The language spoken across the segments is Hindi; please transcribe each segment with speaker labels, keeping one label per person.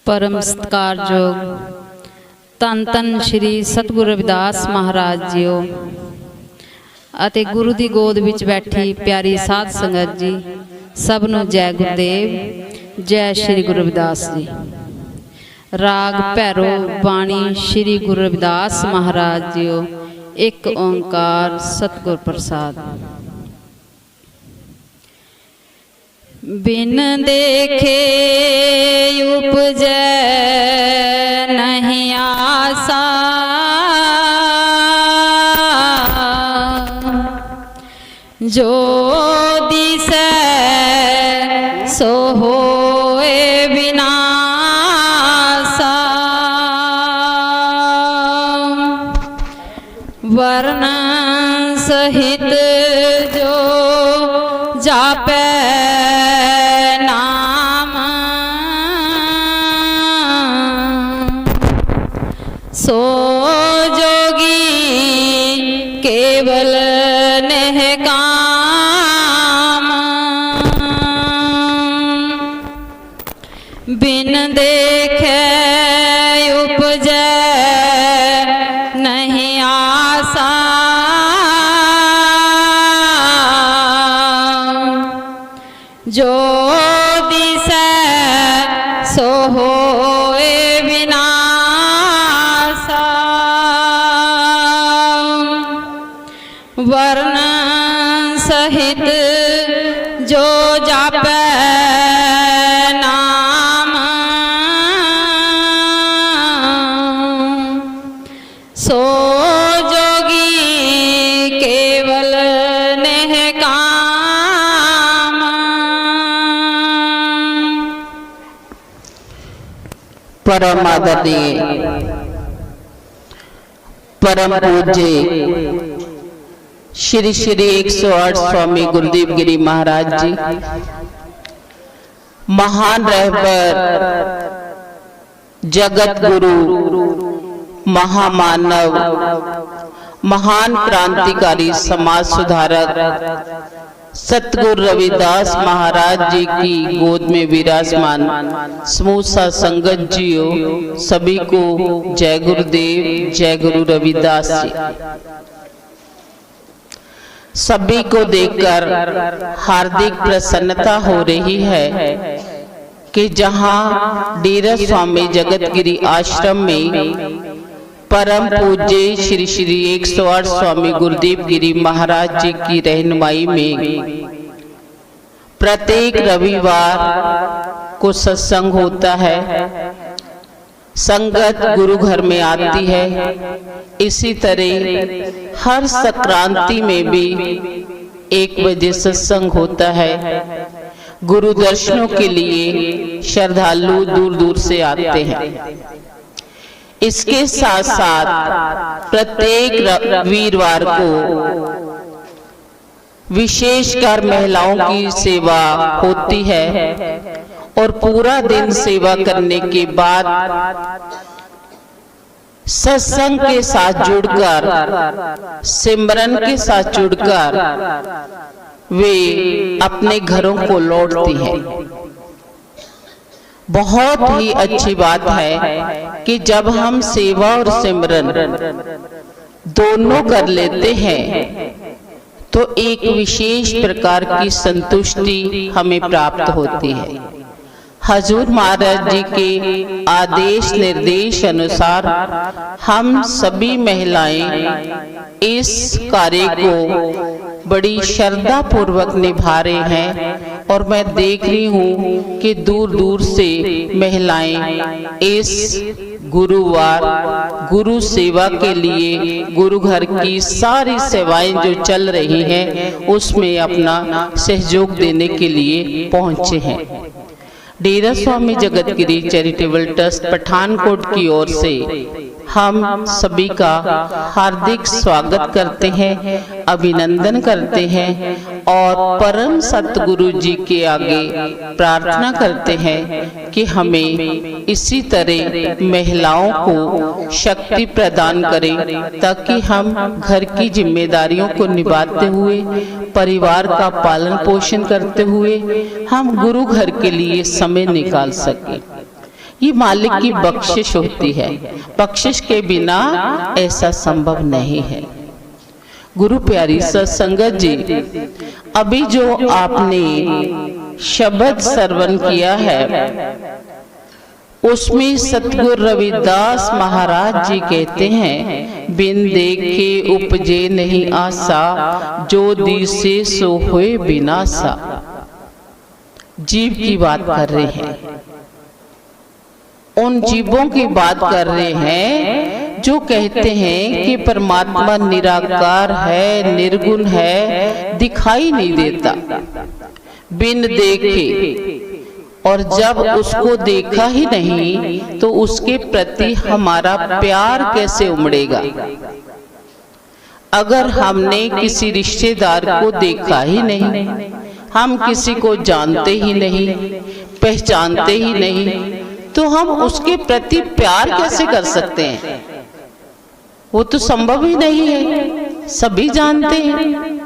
Speaker 1: परम सत्कारयोग धन धन श्री सतगुरु रविदास महाराज जीओ ਅਤੇ गुरु की गोद विच बैठी प्यारी साध संगत जी सब नूं जय गुरुदेव जय श्री गुरु रविदास जी। राग भैरो बाणी श्री गुरु रविदास महाराज जीओ एक ओंकार सतगुर प्रसाद। बिन देखे उपजै नहीं आसा, जो दिसै सो होए विनासा। वर्ण सहित जो जापै नाम, सो जोगी केवल नेह काम। बिन देखे उपजै नहीं आसा, जो दिसै सो होए विनासा। वर्ण सहित जो जापै नाम, सो जोगी केवल नेह काम।
Speaker 2: परम आदरणीय परम पूज्य श्री श्री 108 स्वामी गुरुदेव गिरी महाराज जी, महान रहबर, जगत गुरु, महामानव, महान क्रांतिकारी, समाज सुधारक सतगुरु रविदास महाराज जी की गोद में विराजमान समूह सा संगत जीओ सभी को जय गुरुदेव जय गुरु रविदास जी। सभी को देखकर हार्दिक प्रसन्नता हो रही है कि जहां डेरा स्वामी जगतगिरी आश्रम में परम पूज्य श्री श्री 108 स्वामी गुरुदेव गिरी महाराज जी की रहनुमाई में प्रत्येक रविवार को सत्संग होता है। संगत गुरु घर में आती है। इसी तरह हर संक्रांति में भी 1 बजे सत्संग होता है। गुरु दर्शनों के लिए श्रद्धालु दूर दूर से आते हैं। इसके साथ साथ प्रत्येक वीरवार को विशेषकर महिलाओं की सेवा होती है और पूरा दिन सेवा करने के बाद सत्संग के साथ जुड़कर, सिमरन के साथ जुड़कर वे अपने घरों को लौटती हैं। बहुत ही अच्छी बात है कि जब हम सेवा और सिमरन दोनों कर लेते हैं तो एक विशेष प्रकार की संतुष्टि हमें प्राप्त होती है। हजूर महाराज जी के आदेश निर्देश अनुसार हम सभी महिलाएं इस कार्य को बड़ी श्रद्धा पूर्वक निभा रहे हैं और मैं देख रही हूँ कि दूर दूर से महिलाएं इस गुरुवार गुरु सेवा के लिए गुरु घर की सारी सेवाएं जो चल रही हैं उसमें अपना सहयोग देने के लिए पहुंचे हैं। डेरा स्वामी जगतगिरी चैरिटेबल ट्रस्ट पठानकोट की ओर से हम सभी का हार्दिक स्वागत करते हैं, अभिनंदन करते हैं और परम सतगुरु जी के आगे प्रार्थना करते हैं कि हमें इसी तरह महिलाओं को शक्ति प्रदान करें ताकि हम घर की जिम्मेदारियों को निभाते हुए, परिवार का पालन पोषण करते हुए हम गुरु घर के लिए समय निकाल सकें। ये मालिक की बख्शिश होती है। बख्शिश के बिना ऐसा संभव नहीं है। गुरु प्यारी सत्संगत जी, अभी जो आपने शब्द श्रवण किया है उसमें सतगुरु रविदास महाराज जी कहते हैं, बिन देखे उपजे नहीं आसा, जो दिसे सो होए बिनासा। जीव की बात कर रहे हैं, उन जीवों की बात कर रहे हैं जो कहते हैं कि परमात्मा निराकार है, निर्गुण है, दिखाई नहीं देता, बिन देखे। और जब उसको देखा ही नहीं तो उसके प्रति हमारा प्यार कैसे उमड़ेगा। अगर हमने किसी रिश्तेदार को देखा ही नहीं, हम किसी को जानते ही नहीं, पहचानते ही नहीं, तो हम उसके प्रति प्यार कैसे कर सकते हैं। वो तो संभव ही नहीं है, सभी जानते हैं।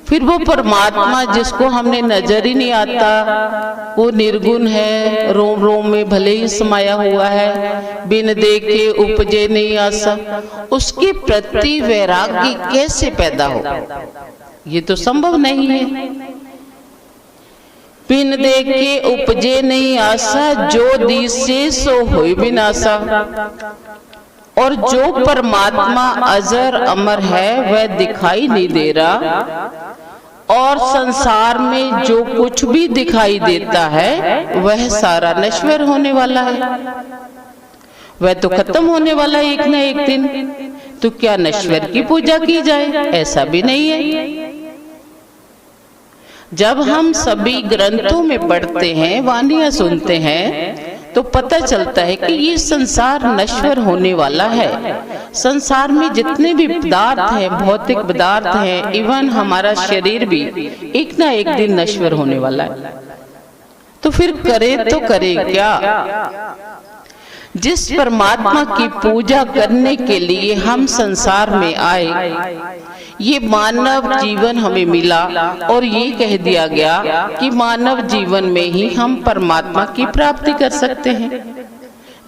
Speaker 2: फिर वो परमात्मा जिसको हमने नजर ही नहीं आता, वो निर्गुण है, रोम रोम में भले ही समाया हुआ है, बिन देखे उपजे नहीं आसा, उसके प्रति वैराग्य कैसे पैदा हो। ये तो संभव नहीं है। बिन देखे उपजे नहीं आसा, जो दिसे सो होए बिनासा। और जो परमात्मा अजर अमर है वह दिखाई नहीं दे रहा, और संसार में जो कुछ भी दिखाई देता है वह सारा नश्वर होने वाला है, वह तो खत्म होने वाला है एक न एक दिन। तो क्या नश्वर की पूजा की जाए? ऐसा भी नहीं है। जब हम सभी ग्रंथों में पढ़ते हैं, वाणियां सुनते हैं, तो पता चलता है कि ये संसार नश्वर होने वाला है। संसार में जितने भी पदार्थ हैं, भौतिक पदार्थ हैं, इवन हमारा शरीर भी एक ना एक दिन नश्वर होने वाला है। तो फिर करे तो करे क्या? जिस परमात्मा की पूजा करने के लिए हम संसार में आए, ये मानव जीवन हमें मिला और ये कह दिया गया कि मानव जीवन में ही हम परमात्मा की प्राप्ति कर सकते हैं,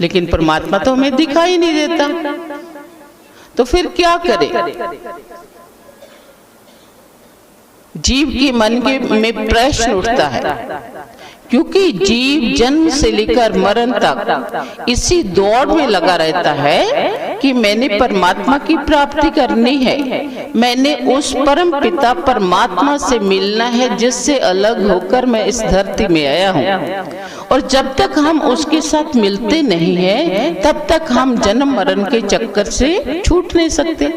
Speaker 2: लेकिन परमात्मा तो हमें दिखाई नहीं देता। तो फिर क्या करें? जीव के मन में प्रश्न उठता है, क्योंकि जीव जन्म से लेकर मरण तक इसी दौड़ में लगा रहता है कि मैंने परमात्मा की प्राप्ति करनी है, मैंने उस परम पिता परमात्मा से मिलना है जिससे अलग होकर मैं इस धरती में आया हूँ। और जब तक हम उसके साथ मिलते नहीं हैं, तब तक हम जन्म मरण के चक्कर से छूट नहीं सकते।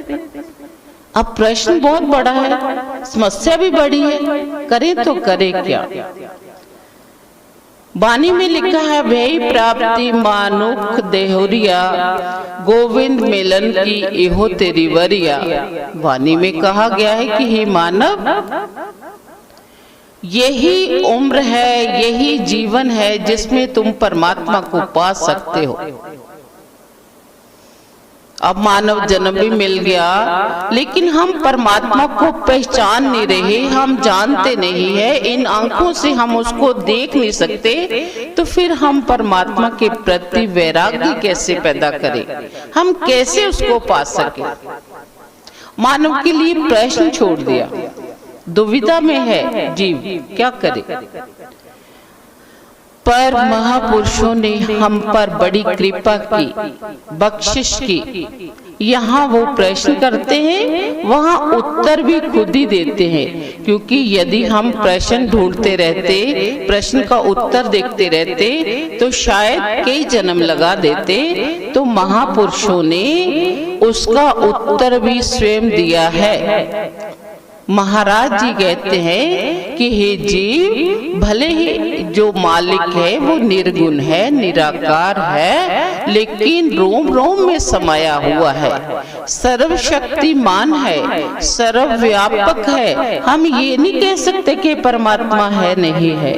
Speaker 2: अब प्रश्न बहुत बड़ा है, समस्या भी बड़ी है, करे तो करे क्या? वाणी में लिखा है, भई प्राप्ति मानुख देहोरिया, गोविंद मिलन की एहो तेरी वरिया। वाणी में कहा गया है कि हे मानव, यही उम्र है, यही जीवन है जिसमें तुम परमात्मा को पा सकते हो। अब मानव जन्म भी मिल गया, लेकिन हम परमात्मा को पहचान नहीं रहे, हम जानते नहीं है, इन आंखों से हम उसको देख नहीं सकते। तो फिर हम परमात्मा के प्रति वैराग्य कैसे पैदा करें? हम कैसे उसको पा सके? मानव के लिए प्रश्न छोड़ दिया, दुविधा में है जीव, क्या करे? पर महापुरुषों ने हम पर बड़ी कृपा की, बख्शिश की। यहाँ वो प्रश्न करते हैं, वहाँ उत्तर भी खुद ही देते हैं। क्योंकि यदि हम प्रश्न ढूंढते रहते, प्रश्न का उत्तर देखते रहते, तो शायद कई जन्म लगा देते। तो महापुरुषों ने उसका उत्तर भी स्वयं दिया है। महाराज जी कहते हैं कि हे जीव, भले ही जो मालिक है वो निर्गुण है, निराकार है, लेकिन रोम रोम में समाया हुआ है, सर्वशक्तिमान है, सर्वव्यापक है। हम ये नहीं कह सकते कि परमात्मा है, नहीं है।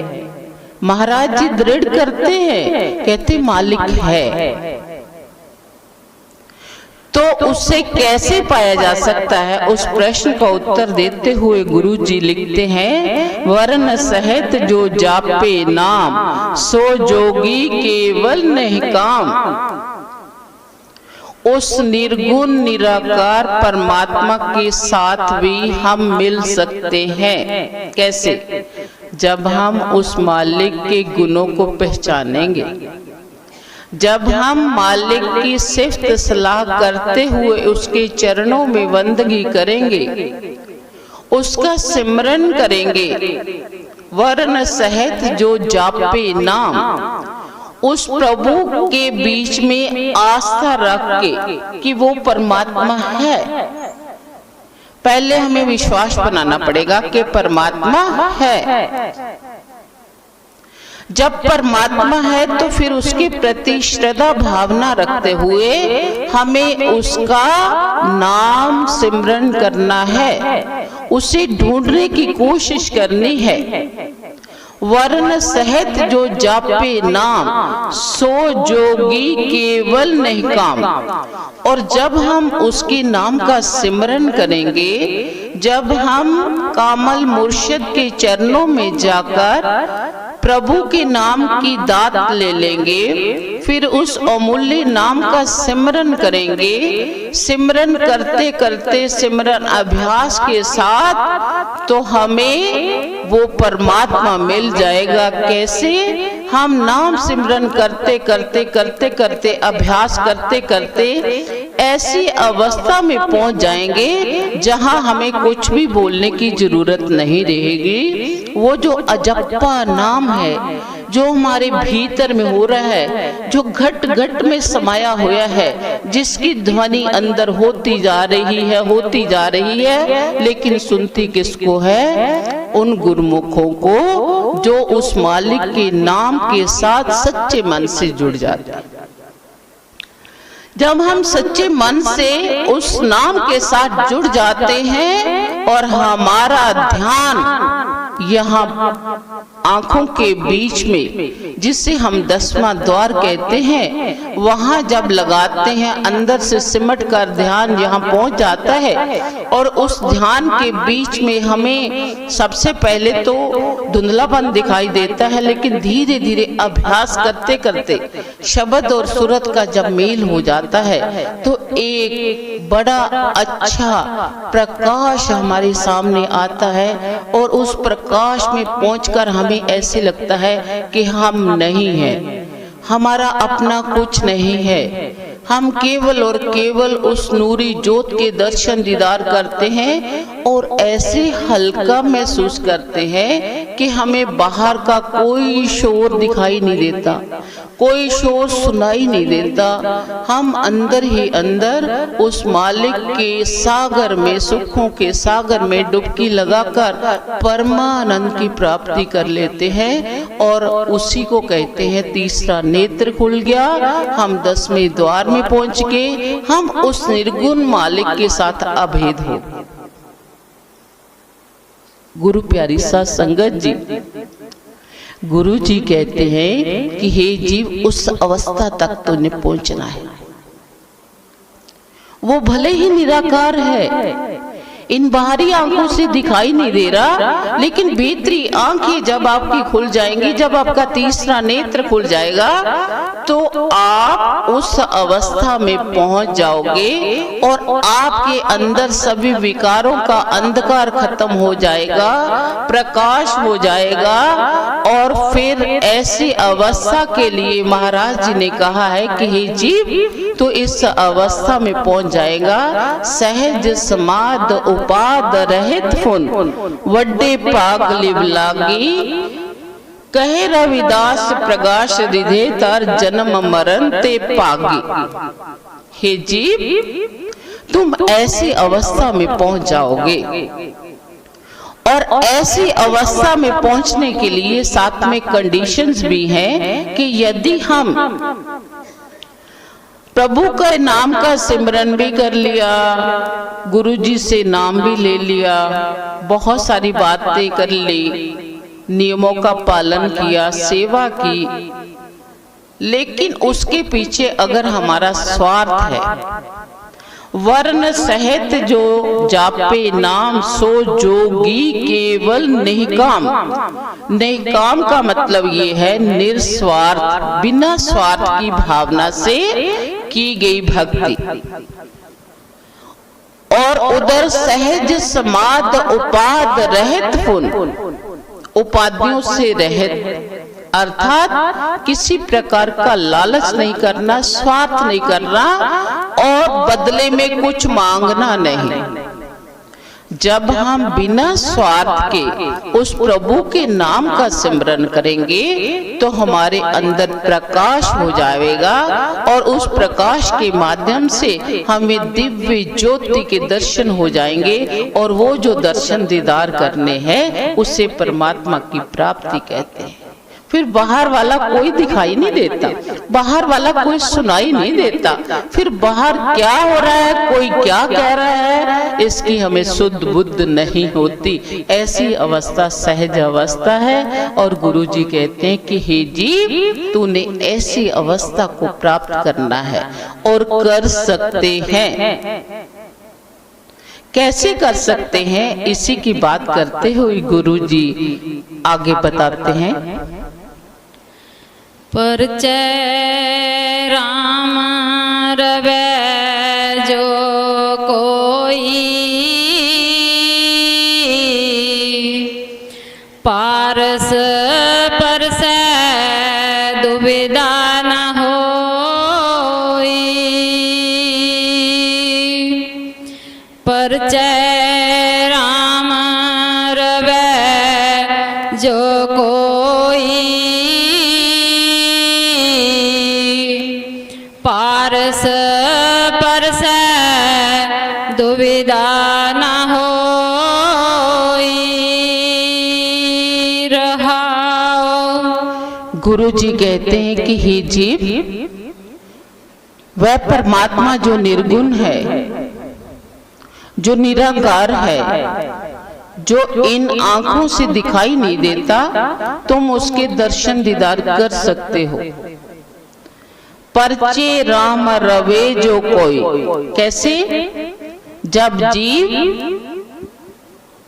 Speaker 2: महाराज जी दृढ़ करते हैं, कहते मालिक है। तो उससे कैसे पाया जा सकता है, उस प्रश्न का उत्तर देते हुए गुरु जी लिखते हैं, वर्ण सहित जो जापे नाम, सो जोगी केवल नहीं काम। उस निर्गुण निराकार परमात्मा के साथ भी हम मिल सकते हैं। कैसे? जब हम उस मालिक के गुणों को पहचानेंगे, जब हम मालिक की सिफ्त सलाह करते हुए उसके चरणों में बंदगी करेंगे, उसका सिमरन करेंगे, वर्ण सहित जो जापे नाम, उस प्रभु के बीच में आस्था रख के कि वो परमात्मा है। पहले हमें विश्वास बनाना पड़ेगा कि परमात्मा है। जब परमात्मा है तो फिर उसके प्रति श्रद्धा भावना रखते हुए हमें उसका नाम सिमरन करना है, उसे ढूंढने की कोशिश करनी है। वर्ण सहित जो जापे नाम, सो जोगी केवल नहीं काम। और जब हम उसके नाम का सिमरन करेंगे, जब हम कामल मुर्शिद के चरणों में जाकर प्रभु के नाम की दात ले लेंगे, फिर उस अमूल्य नाम का सिमरन करेंगे, सिमरन करते करते सिमरन अभ्यास के साथ तो हमें वो परमात्मा मिल जाएगा। कैसे? हम नाम सिमरन करते करते करते करते अभ्यास करते करते ऐसी अवस्था में पहुंच जाएंगे जहां हमें कुछ भी बोलने की जरूरत नहीं रहेगी। वो जो अजप्पा नाम है, जो हमारे भीतर में हो रहा है, जो घट घट में समाया हुआ है, जिसकी ध्वनि अंदर होती जा रही है, लेकिन सुनती किसको है? उन गुरुमुखों को जो उस मालिक के नाम के साथ सच्चे मन से जुड़ जाते हैं। जब हम सच्चे मन से उस नाम के साथ जुड़ जाते हैं और हमारा ध्यान यहाँ आंखों के बीच में, जिसे हम 10वां द्वार कहते हैं, वहां जब लगाते हैं, अंदर से सिमट कर ध्यान यहाँ पहुंच जाता है। और उस ध्यान के बीच में हमें सबसे पहले तो धुंधलापन दिखाई देता है, लेकिन धीरे धीरे अभ्यास करते करते शब्द और सूरत का जब मेल हो जाता है तो एक बड़ा अच्छा प्रकाश हमारे सामने आता है। और उस प्रकाश में पहुंचकर हमें ऐसे लगता है कि हम नहीं हैं, हमारा अपना कुछ नहीं है, हम केवल और केवल उस नूरी ज्योत के दर्शन दीदार करते हैं और ऐसे हल्का महसूस करते हैं कि हमें बाहर का कोई शोर दिखाई नहीं देता, कोई शोर सुनाई नहीं देता। हम अंदर ही अंदर उस मालिक के सागर में, सुखों के सागर में डुबकी लगाकर परमानंद की प्राप्ति कर लेते हैं। और उसी को कहते हैं तीसरा नेत्र खुल गया, हम 10वें द्वार में पहुंच गए, हम उस निर्गुण मालिक के साथ अभेद हो। गुरु प्यारी साध संगत जी, गुरु जी कहते हैं कि हे जीव, उस अवस्था तक तुमने पहुंचना है। वो भले ही निराकार है, इन बाहरी आंखों से दिखाई नहीं दे रहा, लेकिन भीतरी आंखें जब आपकी खुल जाएंगी, जब आपका तीसरा नेत्र खुल जाएगा, तो आप उस अवस्था में पहुंच जाओगे और आपके अंदर सभी विकारों का अंधकार खत्म हो जाएगा, प्रकाश हो जाएगा। और फिर ऐसी अवस्था के लिए महाराज जी ने कहा है कि हे जीव, तो इस अवस्था में पहुंच जाएगा। सहज समाध उपाद रहित फुन, वड्डे पाग लिव लागी, कहे रविदास प्रकाश रिधे तार जन्म मरण ते पागी। हे जीव, तुम ऐसी अवस्था में पहुंच जाओगे। और ऐसी अवस्था में पहुंचने के लिए साथ में कंडीशंस भी हैं कि यदि हम प्रभु के नाम का सिमरन भी कर लिया, गुरु जी से नाम भी ले लिया, बहुत सारी बातें कर ली, नियमों का पालन किया, सेवा की, लेकिन उसके पीछे अगर हमारा स्वार्थ है, वर्ण सहित जो जापे नाम सो जोगी केवल निष्काम। निष्काम का मतलब ये है निस्वार्थ, बिना स्वार्थ की भावना से की गई भक्ति। और उधर सहज समाध उपाद रहित पुन, उपाधियों से रहित, अर्थात किसी प्रकार का लालच नहीं करना, स्वार्थ नहीं करना और बदले में कुछ मांगना नहीं। जब हम बिना स्वार्थ के उस प्रभु के नाम का सिमरन करेंगे तो हमारे अंदर प्रकाश हो जाएगा और उस प्रकाश के माध्यम से हमें दिव्य ज्योति के दर्शन हो जाएंगे और वो जो दर्शन दीदार करने हैं उसे परमात्मा की प्राप्ति कहते हैं। फिर बाहर वाला कोई दिखाई नहीं देता, बाहर वाला कोई सुनाई नहीं देता, फिर बाहर क्या हो रहा है, कोई क्या कह रहा है, इसकी हमें शुद्ध बुद्ध नहीं होती। ऐसी अवस्था सहज अवस्था है और गुरुजी कहते हैं कि हे जीव, तूने ऐसी अवस्था को प्राप्त करना है और कर सकते हैं। कैसे कर सकते हैं, इसी की बात करते हुए गुरुजी आगे बताते हैं।
Speaker 1: परिचय राम रवै जो कोई, पारस परसै दुविधा न होई। परिचय राम रवै जो कोई, पारस परसै दुविधा न होई। रहाओ।
Speaker 2: गुरुजी कहते हैं कि हे जीव, वह परमात्मा जो निर्गुण है, जो निराकार है, जो इन आंखों से दिखाई नहीं देता, तुम उसके दर्शन दीदार कर सकते हो। परचे राम रवे जो कोई, कैसे? जब जीव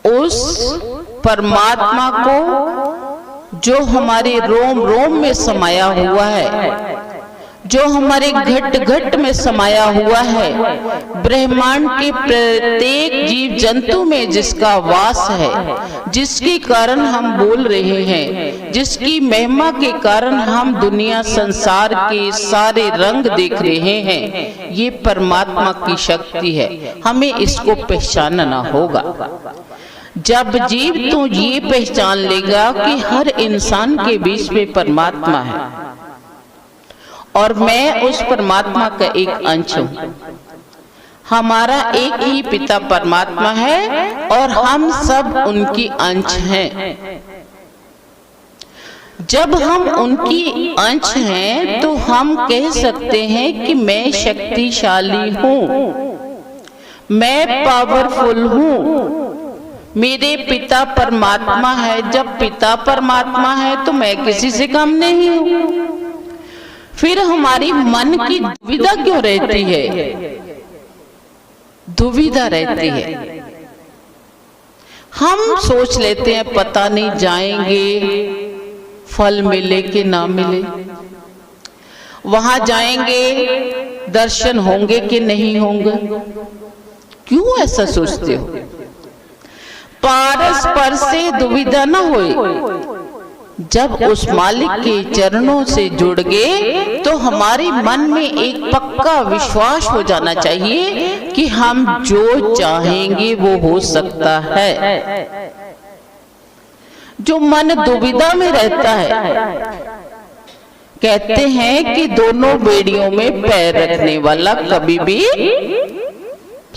Speaker 2: उस परमात्मा को जो हमारे रोम रोम में समाया हुआ है, जो हमारे घट घट में समाया हुआ है, ब्रह्मांड के प्रत्येक जीव जंतु में जिसका वास है, जिसके कारण हम बोल रहे हैं, जिसकी महिमा के कारण हम दुनिया संसार के सारे रंग देख रहे हैं, ये परमात्मा की शक्ति है। हमें इसको पहचानना होगा। जब जीव तो ये पहचान लेगा कि हर इंसान के बीच में परमात्मा है और मैं उस परमात्मा का एक अंश हूँ, हमारा एक ही पिता परमात्मा है और हम सब उनकी अंश हैं। जब हम उनकी अंश हैं तो हम कह सकते हैं कि मैं शक्तिशाली हूँ, मैं पावरफुल हूँ, मेरे पिता परमात्मा है। जब पिता परमात्मा है तो मैं किसी से कम नहीं हूँ। फिर हमारी मन की दुविधा क्यों रहती है? दुविधा रहती है। हम सोच लेते हैं पता नहीं जाएंगे फल मिले कि ना मिले, वहां जाएंगे दर्शन होंगे कि नहीं होंगे। क्यों ऐसा सोचते हो? पारस पर से दुविधा न होए। जब उस मालिक के चरणों से जुड़ गए तो हमारे मन में एक पक्का विश्वास हो जाना चाहिए कि हम जो चाहेंगे वो हो सकता है। जो मन दुविधा में रहता है, कहते हैं कि दोनों बेड़ियों में पैर रखने वाला कभी भी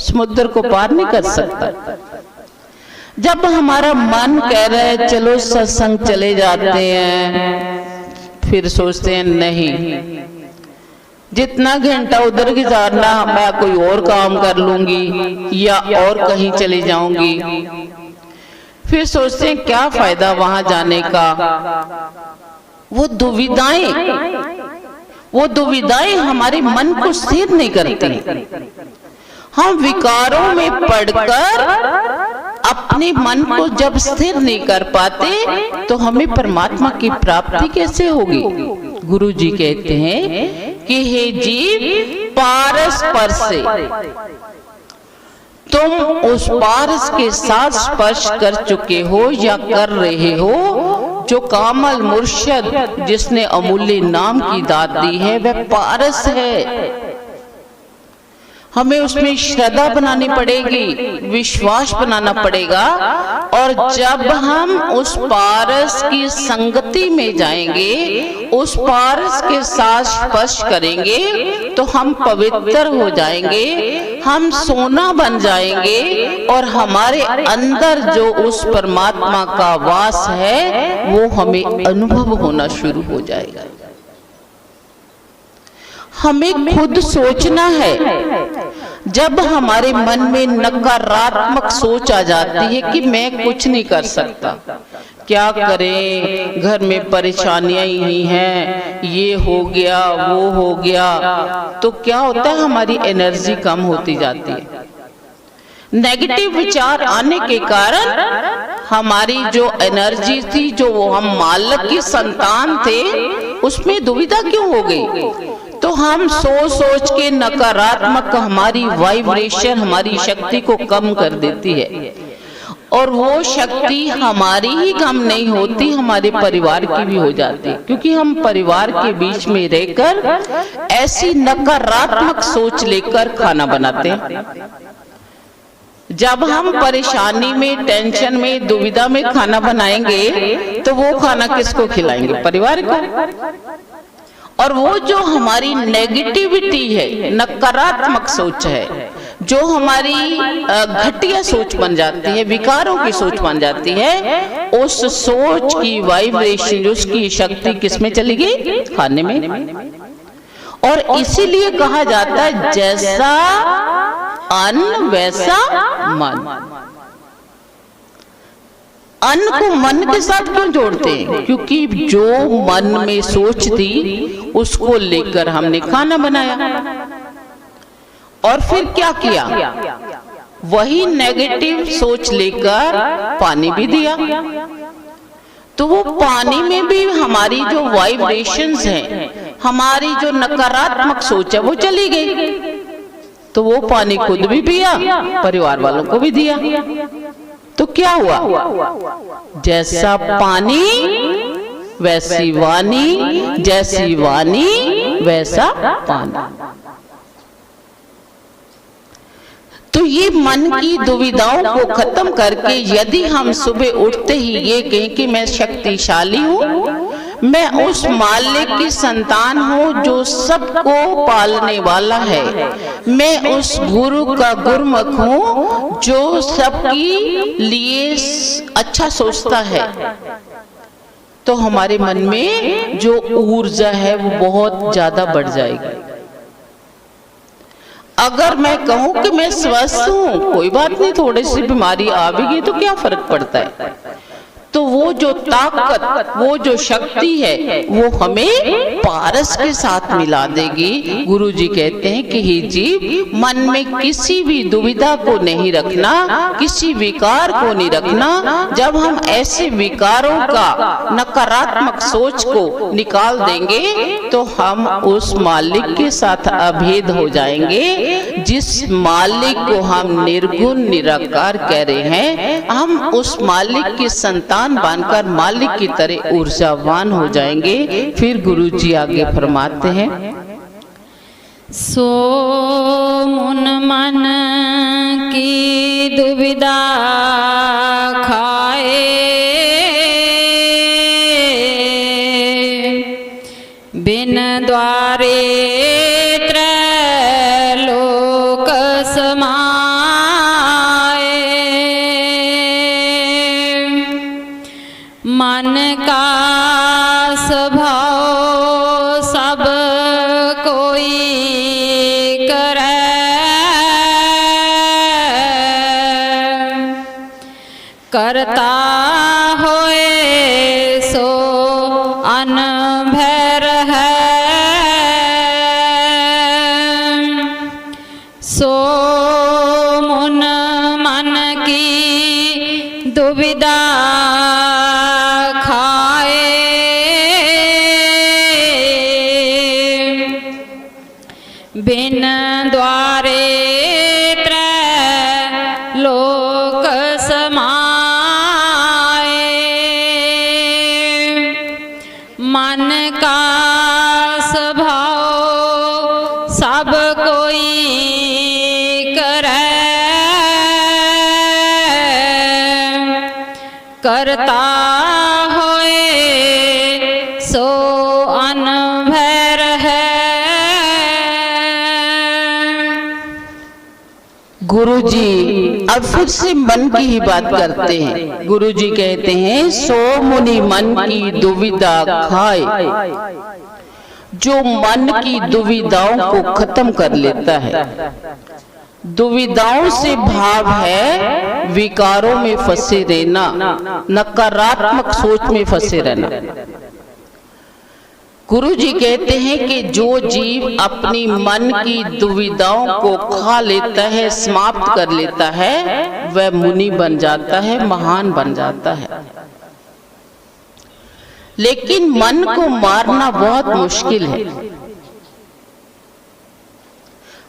Speaker 2: समुद्र को पार नहीं कर सकता। जब हमारा मन कह रहा है चलो सत्संग चले जाते हैं, फिर सोचते हैं नहीं, जितना घंटा उधर गुजारना मैं कोई और काम कर लूंगी या और कहीं चले जाऊंगी। फिर सोचते हैं क्या फायदा वहां जाने का। वो दुविधाएं हमारे मन को स्थिर नहीं करती। हम विकारों में पड़कर अपने मन को जब स्थिर नहीं कर पाते तो हमें परमात्मा की प्राप्ति कैसे होगी। गुरु जी कहते हैं कि हे जीव, पारस पर से तुम उस पारस के साथ स्पर्श कर चुके हो या कर रहे हो। जो कामल मुर्शद जिसने अमूल्य नाम की दात दी है वह पारस है। हमें उसमें श्रद्धा बनानी पड़ेगी, विश्वास बनाना पड़ेगा। और जब हम उस पारस की संगति में जाएंगे, उस पारस के साथ स्पर्श करेंगे तो हम पवित्र हो जाएंगे, हम सोना बन जाएंगे और हमारे अंदर जो उस परमात्मा का वास है वो हमें अनुभव होना शुरू हो जाएगा। हमें खुद सोचना है। जब हमारे मन में नकारात्मक सोच आ जाती है कि मैं कुछ नहीं कर सकता, क्या करें, घर में परेशानियां ही हैं, ये हो गया वो हो गया, तो क्या होता है, हमारी एनर्जी कम होती जाती है। नेगेटिव विचार आने के कारण हमारी जो एनर्जी थी, जो वो हम मालिक की संतान थे, उसमें दुविधा क्यों हो गई। तो हम सोच सोच के नकारात्मक हमारी वाइब्रेशन, हमारी शक्ति को कम कर देती है। और वो शक्ति हमारी ही कम नहीं होती, हमारे परिवार की भी हो जाती है, क्योंकि हम परिवार के बीच में रहकर ऐसी नकारात्मक सोच लेकर खाना बनाते हैं। जब हम परेशानी में, टेंशन में, दुविधा में खाना बनाएंगे तो वो खाना किसको खिलाएंगे, परिवार को। और वो जो हमारी नेगेटिविटी है, नकारात्मक सोच है, जो हमारी घटिया सोच बन जाती है, विकारों की सोच बन जाती है, उस सोच की वाइब्रेशन, उसकी शक्ति किसमें चली गई, खाने में। और इसीलिए कहा जाता है जैसा अन्न वैसा मन। अन्न को मन के साथ क्यों जोड़ते हैं, क्योंकि जो मन में सोच थी उसको लेकर हमने खाना बनाया और फिर क्या किया, वही नेगेटिव सोच लेकर पानी भी दिया। तो वो पानी में भी हमारी जो वाइब्रेशंस हैं, हमारी जो नकारात्मक सोच है वो चली गई। तो वो पानी खुद भी पिया, परिवार वालों को भी दिया। तो क्या हुआ, जैसा पानी वैसी वाणी, जैसी वाणी वैसा पानी। तो ये मन की दुविधाओं को खत्म करके यदि हम सुबह उठते ही ये कहें कि मैं शक्तिशाली हूँ, मैं उस मालिक की संतान हूँ जो सबको पालने वाला है, मैं उस गुरु का गुरुमुख हूँ जो सबकी लिए अच्छा सोचता है, तो हमारे मन में जो ऊर्जा है वो बहुत ज्यादा बढ़ जाएगी। अगर मैं कहूं कि मैं स्वस्थ हूं, कोई बात नहीं, थोड़ी सी बीमारी आ भी गई तो क्या फर्क पड़ता है, तो वो जो ताकत, वो जो शक्ति है वो हमें पारस के साथ मिला देगी। गुरु जी कहते हैं कि हे जीव, मन में किसी भी दुविधा को नहीं रखना, किसी विकार को नहीं रखना। जब हम ऐसे विकारों का, नकारात्मक सोच को निकाल देंगे तो हम उस मालिक के साथ अभेद हो जाएंगे। जिस मालिक को हम निर्गुण निराकार कह रहे हैं, हम उस मालिक की संतान बनकर मालिक की तरह ऊर्जावान हो जाएंगे। फिर गुरु जी आगे फरमाते हैं,
Speaker 1: सो मुन मन की दुविधा खाए, बिन द्वारे त्रैलोक समाए, मन का स्वभाव सब कोई करे, करता होए सो अनभर है, सो दुविधा खाए बिन द्वारे लोक समाए। मन का स्वभाव सब कोई करे, करता होए सो अनभर है।
Speaker 2: गुरुजी अब फिर से मन की ही बात करते हैं। गुरुजी कहते हैं, सो मुनि मन की दुविधा खाए। जो मन की दुविधाओं को खत्म कर लेता है, दुविधाओं से भाव है विकारों में फंसे रहना, नकारात्मक सोच में फंसे रहना। गुरु जी कहते हैं कि जो जीव अपनी मन की दुविधाओं को खा लेता है, समाप्त कर लेता है, वह मुनि बन जाता है, महान बन जाता है। लेकिन मन को मारना बहुत मुश्किल है।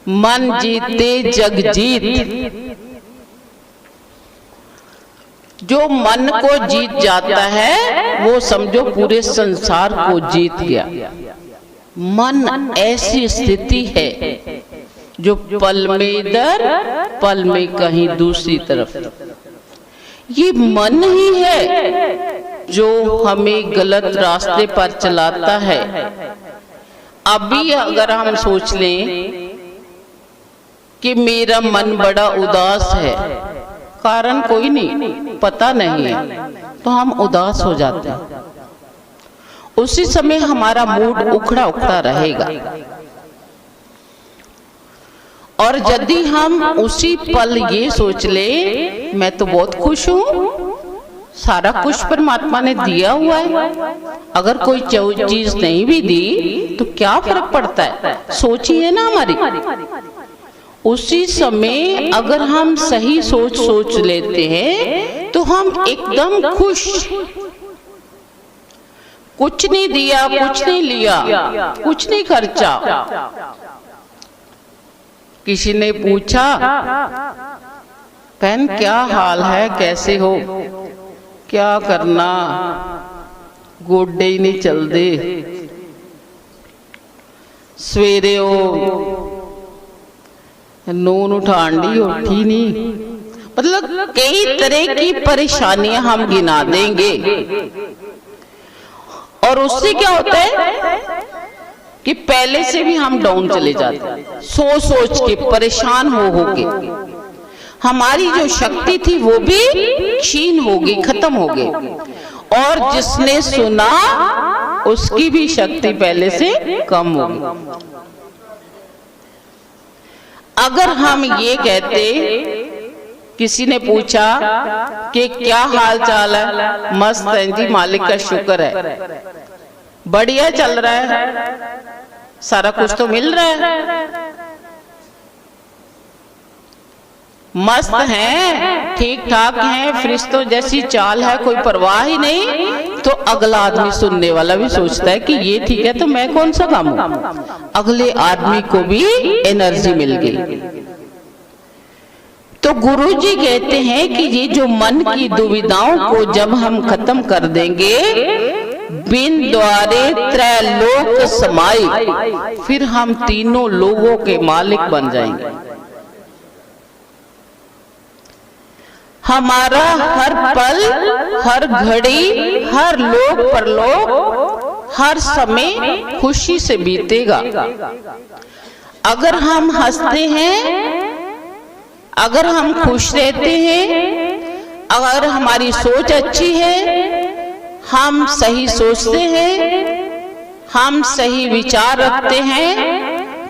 Speaker 2: मन जीते जग जीत। जो मन को जीत जाता है वो समझो पूरे संसार को जीत गया। मन ऐसी स्थिति है जो पल में इधर, पल में कहीं दूसरी तरफ। ये मन ही है जो हमें गलत रास्ते पर चलाता है। अभी अगर हम सोच लें कि मेरा मन बड़ा उदास है, कारण कोई नहीं, पता नहीं है, तो हम उदास हो जाते हैं। उसी समय हमारा मूड उखड़ा उखड़ा रहेगा। और यदि हम उसी पल ये सोच ले मैं तो बहुत खुश हूं, सारा कुछ परमात्मा ने दिया हुआ है, अगर कोई चीज नहीं भी दी तो क्या फर्क पड़ता है, सोची है ना हमारी। उसी समय अगर हम सही सोच लेते हैं तो हम एकदम खुश। कुछ नहीं दिया, कुछ नहीं लिया, कुछ नहीं खर्चा। किसी ने पूछा, बहन क्या हाल है, कैसे हो, क्या करना, गोडे ही नहीं चलते, सवेरे हो नून उठान दी उठी नहीं। मतलब कई तरह की परेशानियां हम गिना देंगे। और उससे क्या होता है कि पहले से भी हम डाउन चले जाते हैं, सोच के परेशान हो के। हमारी जो शक्ति थी वो भी क्षीण हो गई, खत्म हो गई। और जिसने सुना उसकी भी शक्ति पहले से कम हो गई। अगर हम ये कहते, किसी ने पूछा कि क्या हाल चाल है, मस्त है जी, मालिक का शुक्र है, बढ़िया चल रहा है, सारा कुछ तो मिल रहा है, मस्त हैं, ठीक ठाक हैं, फरिश्तों जैसी चाल है, कोई परवाह ही नहीं। तो अगला आदमी सुनने वाला भी सोचता है कि ये ठीक है तो मैं कौन सा काम हूं। अगले आदमी को भी एनर्जी मिल गई। तो गुरु जी कहते हैं कि ये जो मन की दुविधाओं को जब हम खत्म कर देंगे, बिन द्वारे त्रैलोक समाई, फिर हम तीनों लोगों के मालिक बन जाएंगे। हमारा हर पल, हर घड़ी, हर लोक परलोक, हर समय खुशी से बीतेगा। अगर हम हंसते हैं, अगर हम खुश रहते हैं, अगर हमारी सोच अच्छी है, हम सही सोचते हैं, हम सही विचार रखते हैं,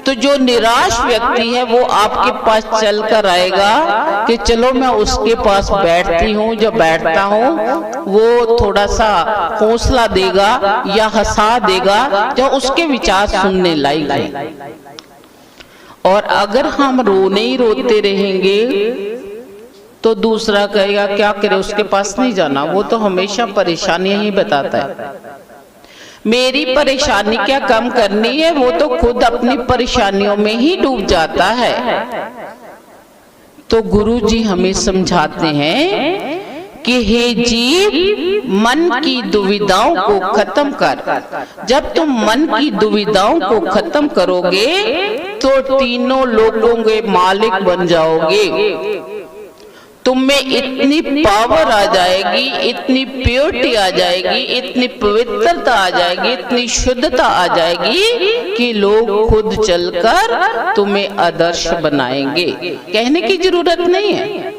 Speaker 2: तो जो निराश व्यक्ति है वो आपके पास चल कर आएगा कि चलो मैं उसके पास बैठती हूँ, जब बैठता हूँ वो थोड़ा सा हौसला देगा या हंसा देगा, जो उसके विचार सुनने लायक है। और अगर हम रोने ही रोते रहेंगे तो दूसरा कहेगा क्या करे, उसके पास नहीं जाना, वो तो हमेशा परेशानियां ही बताता है। मेरी परेशानी क्या कम करनी है, वो तो खुद अपनी परेशानियों में ही डूब जाता है। तो गुरु जी हमें समझाते हैं कि हे जीव, मन की दुविधाओं को खत्म कर। जब तुम मन की दुविधाओं को खत्म करोगे तो तीनों लोकों के मालिक बन जाओगे। तुम में इतनी पावर आ जाएगी, इतनी प्योरिटी आ जाएगी, इतनी पवित्रता आ जाएगी, इतनी शुद्धता आ जाएगी कि लोग खुद चलकर तुम्हें आदर्श बनाएंगे। कहने की जरूरत नहीं है।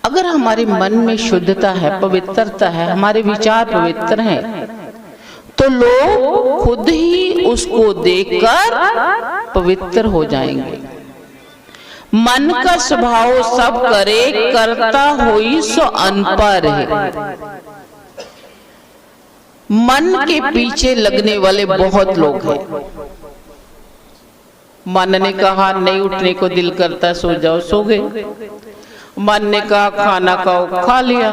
Speaker 2: अगर हमारे मन में शुद्धता है, पवित्रता है, हमारे विचार पवित्र हैं, तो लोग खुद ही उसको देखकर पवित्र हो जाएंगे। मन का स्वभाव सब करे, करता होई सो अनपढ़ है। मन के पीछे लगने वाले बहुत लोग हैं। मन ने कहा नहीं उठने को दिल करता, सो जाओ, सो गए। मन ने कहा खाना खाओ, खा लिया।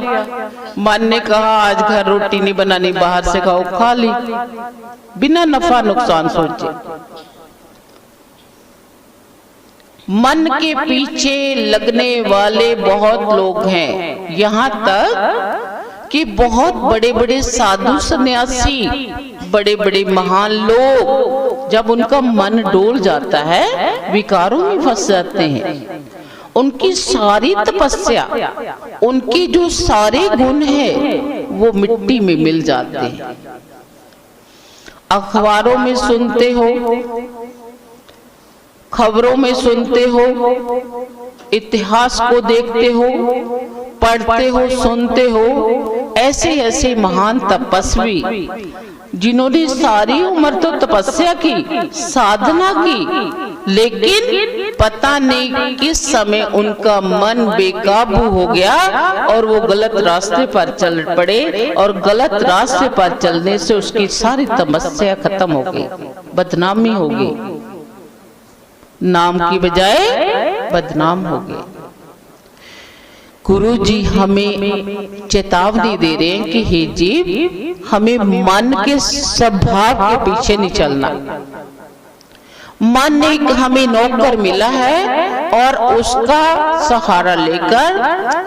Speaker 2: मन ने कहा आज घर रोटी नहीं बनानी, बाहर से खाओ, खा ली, बिना नफा नुकसान सोचे। मन के पीछे लगने वाले बहुत लोग हैं, यहाँ तक कि बहुत बड़े बड़े साधु सन्यासी, बड़े बड़े महान लोग जब उनका मन डोल जाता है, विकारों में फंस जाते हैं। उनकी सारी तपस्या, उनकी जो सारे गुण है वो मिट्टी में मिल जाते हैं। अखबारों में सुनते हो, खबरों में सुनते हो, इतिहास को देखते हो, पढ़ते हो, सुनते हो, ऐसे ऐसे महान तपस्वी जिन्होंने सारी उम्र तो तपस्या की, साधना की, लेकिन पता नहीं किस समय उनका मन बेकाबू हो गया और वो गलत रास्ते पर चल पड़े, और गलत रास्ते पर चलने से उसकी सारी तपस्या खत्म हो गई, बदनामी हो गई, नाम की बजाय बदनाम हो गए। गुरु जी हमें चेतावनी दे रहे हैं कि हे जीव, हमें मन के स्वभाव के पीछे नहीं चलना। मन एक हमें नौकर मिला है और उसका सहारा लेकर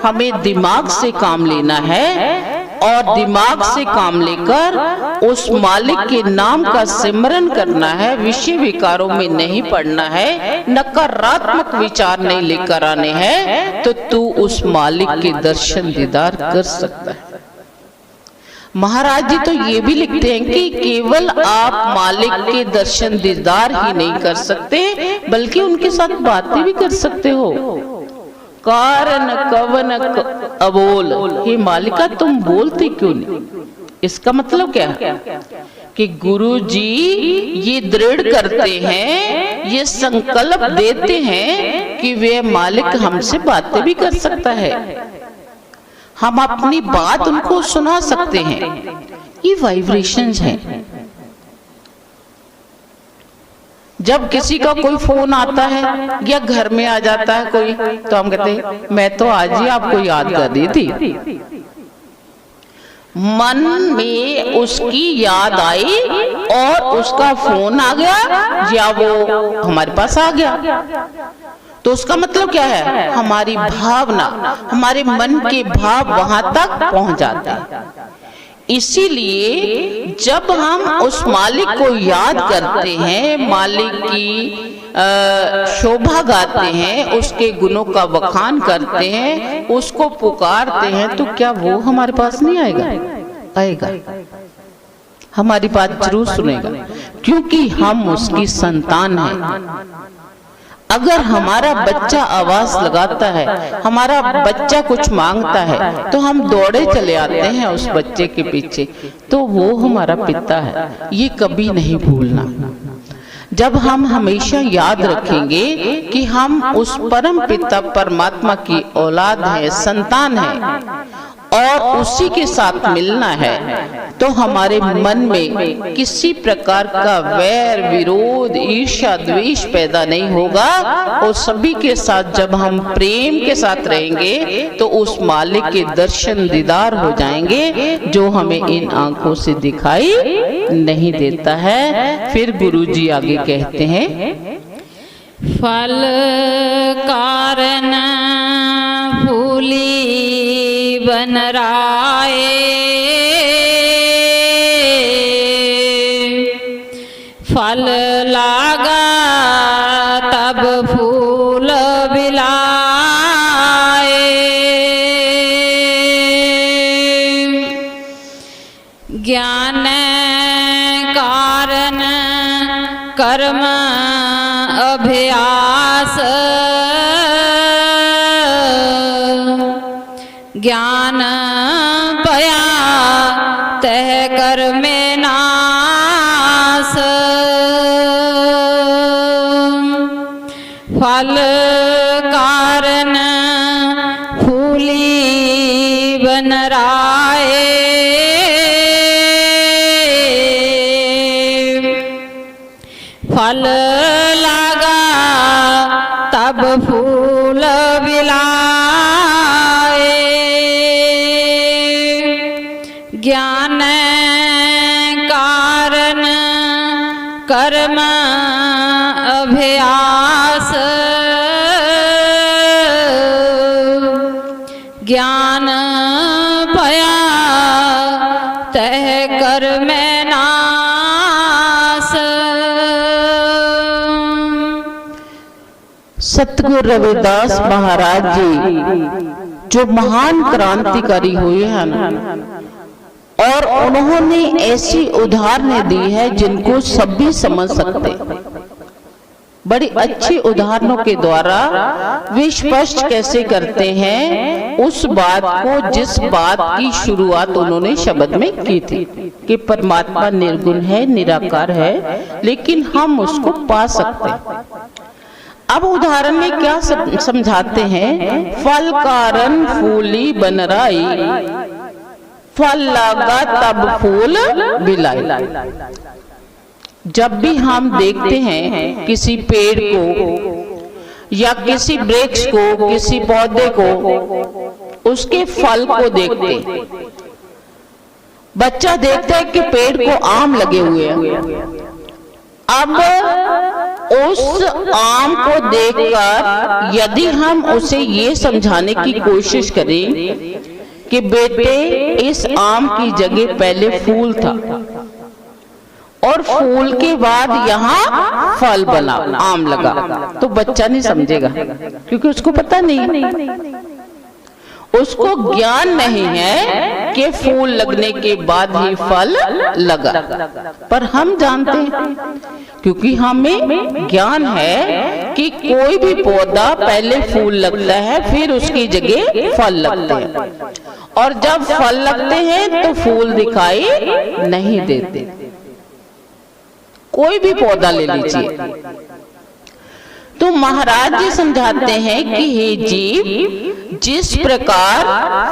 Speaker 2: हमें दिमाग से काम लेना है, और दिमाग से काम लेकर उस मालिक के नाम का सिमरन करना है। विषय विकारों में नहीं पड़ना है, नकारात्मक विचार नहीं लेकर आने हैं, तो तू उस मालिक के दर्शन दीदार कर सकता है। महाराज जी तो ये भी लिखते हैं कि केवल आप मालिक के दर्शन दीदार ही नहीं कर सकते, बल्कि उनके साथ बातें भी कर सकते हो। कारण कवन अबोल, हे मालिका तुम बोलते क्यों नहीं? इसका मतलब क्या है कि गुरु जी ये दृढ़ करते हैं, ये संकल्प देते हैं कि वे मालिक हमसे बातें भी कर सकता है, हम अपनी बात उनको सुना सकते हैं। ये वाइब्रेशंस हैं। जब किसी का कोई फोन आता है या घर में आ जाता है कोई, तो हम कहते हैं मैं तो आज ही आपको याद कर रही थी। मन में उसकी याद आई और उसका फोन आ गया या वो हमारे पास आ गया, तो उसका मतलब क्या है? हमारी भावना, हमारे मन के भाव वहां तक पहुंच जाते हैं। इसीलिए जब हम उस मालिक को याद करते हैं, मालिक की शोभा गाते हैं, उसके गुणों का बखान करते हैं, उसको पुकारते हैं, तो क्या वो हमारे पास नहीं आएगा? आएगा, हमारी बात जरूर सुनेगा, क्योंकि हम उसकी संतान हैं। अगर हमारा बच्चा आवाज लगाता है, हमारा बच्चा कुछ मांगता है, तो हम दौड़े चले आते हैं उस बच्चे के पीछे, तो वो हमारा पिता है। ये कभी नहीं भूलना। जब हम हमेशा याद रखेंगे कि हम उस परम पिता परमात्मा की औलाद है, संतान है, और उसी के साथ मिलना है, तो हमारे मन में किसी प्रकार का वैर, विरोध, ईर्ष्या, द्वेष पैदा नहीं होगा। और सभी के साथ जब हम प्रेम के साथ रहेंगे तो उस मालिक के दर्शन दीदार हो जाएंगे, जो हमें इन आंखों से दिखाई नहीं देता है। फिर गुरुजी आगे कहते हैं,
Speaker 1: फल कारण फूली बन राए, फल लागा तब फूल बिलाए। ज्ञान कारण कर्म अभ्यास, ज्ञान पया तह कर में नास। फल कारण फूली बन राए, फल लगा तब फूल बिलाए। ज्ञान कारण कर्म अभ्यास, ज्ञान पया तह कर में नास।
Speaker 2: सतगुरु रविदास महाराज जी जो महान क्रांतिकारी हुए हैं, और उन्होंने ऐसी उदाहरणें दी है जिनको सभी समझ सकते। बड़ी अच्छी उदाहरणों के द्वारा वे स्पष्ट कैसे करते हैं उस बात को, जिस बात की शुरुआत उन्होंने शब्द में की थी कि परमात्मा निर्गुण है, निराकार है, लेकिन हम उसको पा सकते हैं। अब उदाहरण में क्या समझाते हैं, फल कारण फूली बन राई, फल लगा तब फूल बिलाई। जब भी हम देखते हैं किसी पेड़ को या किसी वृक्ष को, किसी पौधे को, उसके फल को देखते, बच्चा देखता है कि पेड़ को आम लगे हुए हैं। अब उस आम को देखकर यदि हम उसे ये समझाने की कोशिश करें कि बेटे इस आम की जगह पहले फूल था और फूल के बाद यहाँ फल बना, आम लगा, तो बच्चा नहीं समझेगा, क्योंकि उसको पता नहीं, उसको ज्ञान नहीं है कि फूल लगने के बाद ही फल लगा। पर हम जानते हैं, क्योंकि हमें ज्ञान है कि कोई भी पौधा पहले फूल लगता है, फिर उसकी जगह फल लगते हैं, और जब फल लगते हैं तो फूल दिखाई नहीं देते। कोई भी पौधा ले लीजिए। तो महाराज जी समझाते हैं कि हे जीव, जिस प्रकार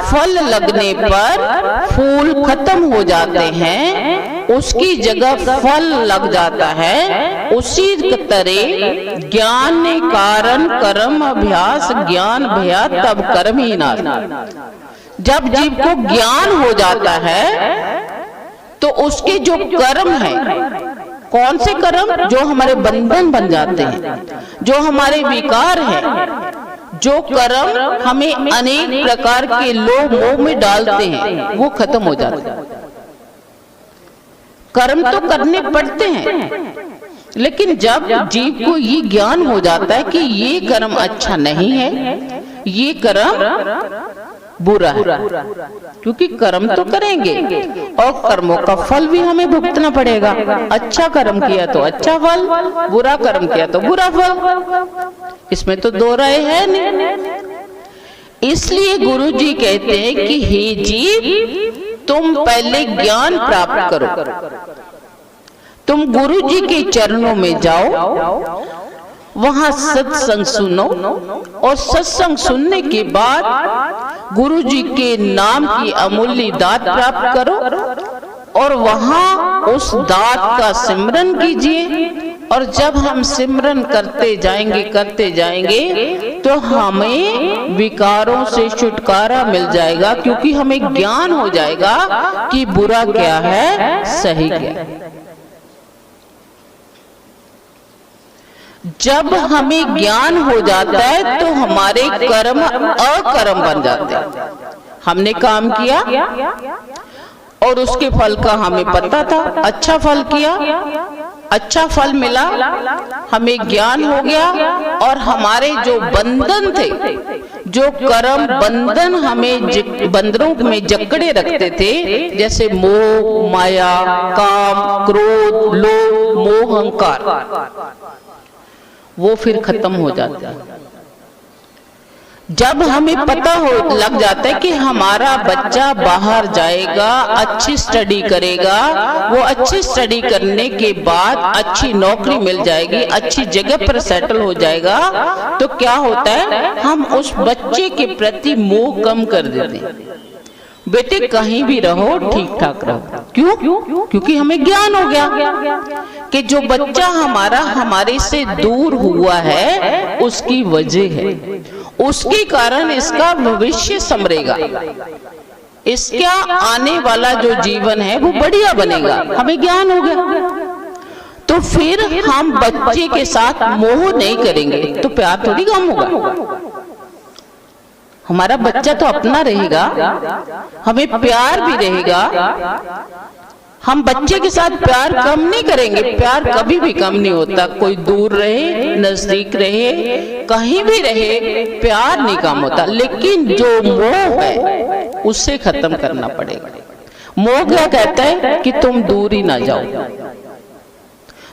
Speaker 2: फल लगने पर फूल खत्म हो जाते हैं, उसकी जगह फल लग जाता है, उसी तरह ज्ञान ने कारण कर्म अभ्यास, ज्ञान भया तब कर्म ही नाश। जब जीव को ज्ञान हो जाता है तो उसके जो कर्म है, कौन से कर्म, जो हमारे बंधन बन जाते हैं, जो हमारे विकार हैं, जो कर्म हमें अनेक प्रकार के लोभ मोह में डालते हैं, वो खत्म हो जाते हैं। कर्म तो करने पड़ते हैं, लेकिन जब जीव को ये ज्ञान हो जाता है कि ये कर्म अच्छा नहीं है, ये कर्म बुरा है, क्योंकि कर्म तो करेंगे और कर्मों का फल भी हमें भुगतना पड़ेगा। अच्छा कर्म किया तो अच्छा फल, बुरा कर्म किया तो बुरा फल, इसमें तो दो राय है नहीं। इसलिए गुरु जी कहते हैं कि हे जीव, तुम पहले ज्ञान प्राप्त करो, तुम गुरु जी के चरणों में जाओ, वहां सत्संग सुनो, और सत्संग सुनने के बाद गुरु जी के नाम की अमूल्य दात प्राप्त करो और वहां उस दात का सिमरन कीजिए। और जब हम सिमरन करते जाएंगे तो हमें विकारों से छुटकारा मिल जाएगा, क्योंकि हमें ज्ञान हो जाएगा कि बुरा क्या है, सही क्या है। जब हमें ज्ञान हो जाता है तो हमारे कर्म अकर्म बन जाते हैं। हमने काम किया और उसके फल का हमें पता था, अच्छा फल किया, अच्छा फल मिला, हमें ज्ञान हो गया और हमारे जो बंधन थे, जो कर्म बंधन हमें बंधनों में जकड़े रखते थे, जैसे मोह, माया, काम, क्रोध, लोभ, मोह, अहंकार, वो फिर खत्म हो जाता है। जब हमें पता हो लग जाता है कि हमारा बच्चा बाहर जाएगा, अच्छी स्टडी करेगा, वो अच्छी स्टडी करने के बाद अच्छी नौकरी मिल जाएगी, अच्छी जगह पर सेटल हो जाएगा, तो क्या होता है, हम उस बच्चे के प्रति मोह कम कर देते हैं। बेटे कहीं भी रहो, ठीक ठाक रहो। क्यों? क्योंकि हमें ज्ञान हो गया कि जो बच्चा हमारा हमारे से दूर हुआ है उसकी वजह है, उसके कारण इसका भविष्य संवरेगा, इसका आने वाला जो जीवन है वो बढ़िया बनेगा। हमें ज्ञान हो गया तो फिर हम बच्चे के साथ मोह नहीं करेंगे तो प्यार थोड़ी कम होगा। हमारा बच्चा तो अपना रहेगा, हमें प्यार भी रहेगा। हम बच्चे के साथ प्यार कम नहीं करेंगे, प्यार कभी भी कम नहीं होता। कोई दूर रहे, नजदीक रहे, कहीं भी रहे, प्यार नहीं कम होता। लेकिन जो मोह है उसे खत्म करना पड़ेगा। मोह क्या कहता है कि तुम दूर ही ना जाओ,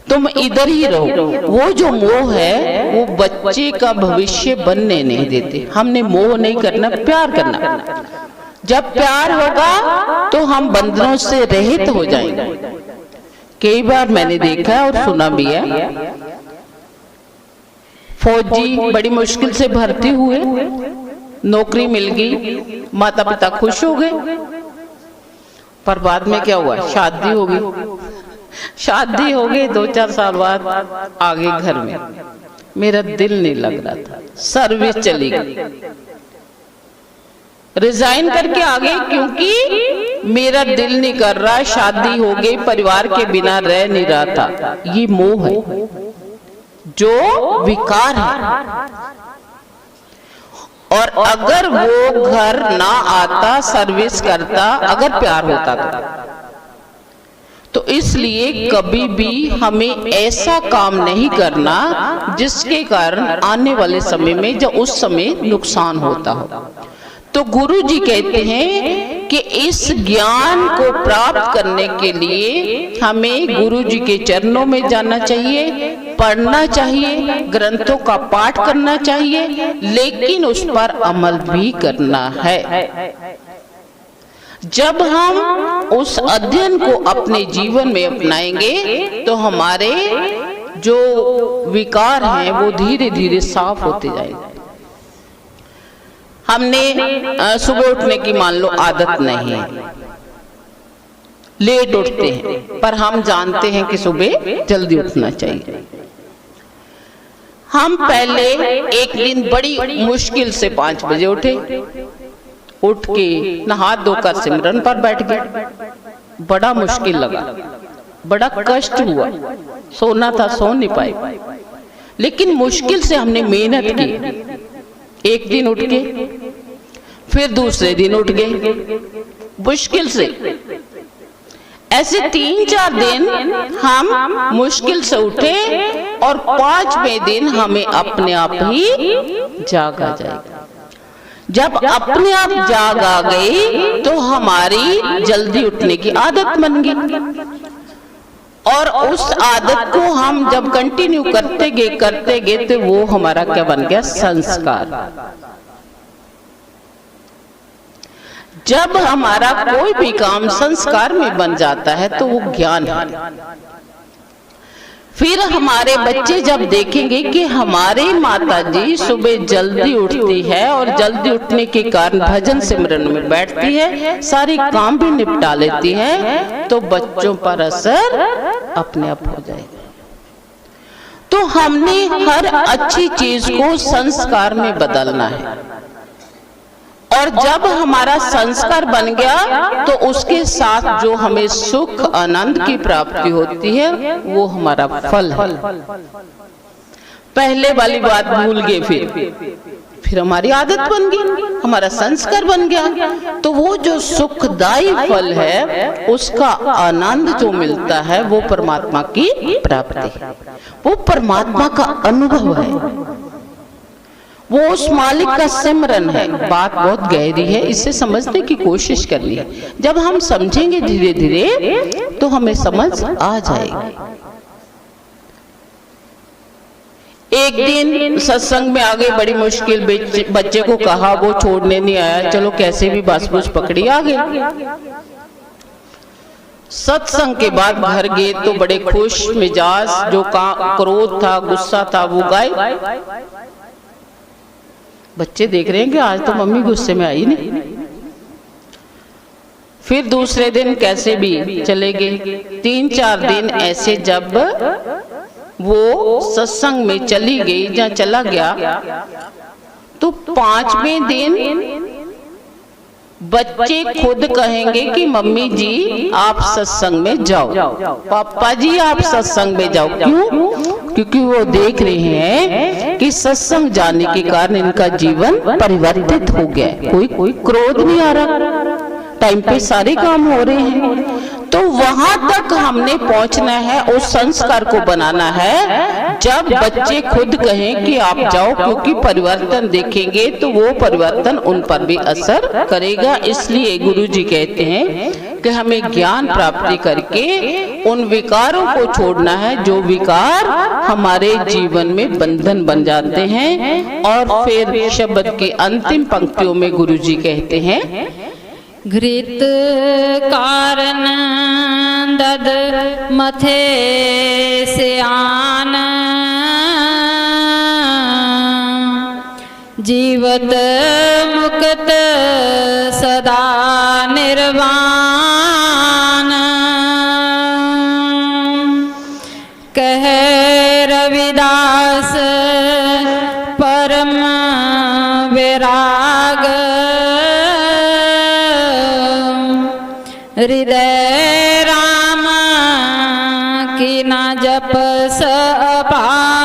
Speaker 2: तुम इधर ही रहो। वो जो मोह है वो बच्चे का भविष्य बनने नहीं देते। हमने मोह नहीं करना, प्यार करना। जब प्यार होगा तो हम बंधनों से रहित हो जाएंगे। कई बार मैंने देखा और सुना भी है, फौजी बड़ी मुश्किल से भर्ती हुए, नौकरी मिल गई, माता पिता खुश हो गए, पर बाद में क्या हुआ, शादी हो गई। शादी हो गई, 2-4 साल बाद आ गई घर में, मेरा दिल नहीं लग रहा था, सर्विस चली गई, रिजाइन करके आ गई, क्योंकि मेरा दिल नहीं कर रहा, शादी हो गई, परिवार के बिना रह नहीं रहा था। ये मोह है, जो विकार है। और अगर वो घर ना आता, सर्विस करता, अगर प्यार होता तो इसलिए कभी भी हमें ऐसा काम नहीं करना जिसके कारण आने वाले समय में, जब उस समय नुकसान होता हो। तो गुरु जी कहते हैं कि इस ज्ञान को प्राप्त करने के लिए हमें गुरु जी के चरणों में जाना चाहिए, पढ़ना चाहिए, ग्रंथों का पाठ करना चाहिए, लेकिन उस पर अमल भी करना है। जब हम उस अध्ययन को अपने जीवन में अपनाएंगे तो हमारे जो विकार हैं वो धीरे धीरे साफ होते जाएंगे। हमने सुबह उठने की मान लो आदत नहीं है, लेट उठते हैं, पर हम जानते हैं कि सुबह जल्दी उठना चाहिए। हम पहले एक दिन बड़ी मुश्किल से 5 बजे उठे, उठ के नहा धोकर सिमरन पर बैठ गए। बड़ा मुश्किल लगा, बड़ा कष्ट हुआ, सोना था सो नहीं पाए, लेकिन मुश्किल से हमने मेहनत की। एक दिन उठ के, फिर दूसरे दिन उठ गए मुश्किल से। ऐसे 3-4 दिन हम मुश्किल से उठे और 5वें दिन हमें अपने आप ही जाग आ जाएगा। जब अपने आप जाग आ गई तो हमारी जल्दी उठने की आदत बन गई, और उस आदत को हम जब कंटिन्यू करते गए तो वो हमारा क्या बन गया, संस्कार। जब हमारा कोई भी काम संस्कार में बन जाता है तो वो ज्ञान है। फिर हमारे बच्चे जब देखेंगे कि हमारी माता जी सुबह जल्दी उठती है और जल्दी उठने के कारण भजन सिमरन में बैठती है, सारे काम भी निपटा लेती है, तो बच्चों पर असर अपने आप हो जाएगा। तो हमने हर अच्छी चीज को संस्कार में बदलना है, और जब हमारा संस्कार बन गया तो उसके साथ जो हमें सुख आनंद की प्राप्ति होती है वो हमारा फल है। पहले वाली बात भूल गए, फिर हमारी आदत बन गई, हमारा संस्कार बन गया, तो वो जो सुखदायी फल है उसका आनंद जो मिलता है वो परमात्मा की प्राप्ति है, वो परमात्मा का अनुभव है, वो उस मालिक का सिमरन है। बात बहुत गहरी है, इसे समझने की कोशिश करनी है। जब हम समझेंगे धीरे धीरे तो हमें समझ आ जाएगी। एक दिन सत्संग में आगे बड़ी मुश्किल बच्चे को कहा, वो छोड़ने नहीं आया, चलो कैसे भी बस बुझ पकड़ी आ गए। सत्संग के बाद घर गए तो बड़े खुश मिजाज, जो क्रोध था गुस्सा था वो गायब। बच्चे देख रहे हैं कि आज तो मम्मी गुस्से में आई नहीं। फिर दूसरे दिन कैसे भी चले गए। 3-4 दिन ऐसे जब वो सत्संग में चली गई या चला गया, तो 5वें दिन बच्चे खुद कहेंगे कि मम्मी जी आप सत्संग में जाओ, पापा जी आप सत्संग में जाओ। क्यों? क्योंकि वो देख रहे हैं कि सत्संग जाने के कारण इनका जीवन परिवर्तित हो गया है। कोई क्रोध नहीं आ रहा, टाइम पे सारे काम हो रहे हैं। तो वहां तक हमने पहुंचना है, उस संस्कार को बनाना है जब बच्चे खुद कहें कि आप जाओ, क्योंकि परिवर्तन देखेंगे तो वो परिवर्तन उन पर भी असर करेगा। इसलिए गुरुजी कहते हैं कि हमें ज्ञान प्राप्ति करके उन विकारों को छोड़ना है जो विकार हमारे जीवन में बंधन बन जाते हैं। और फिर शब्द की अंतिम पंक्तियों में गुरुजी कहते हैं,
Speaker 1: घृत कारण दद मथे से आन, जीवत मुक्त सदा निर्वाण, कह रविदास परम विराग, हृदय राम की ना जप सपाग,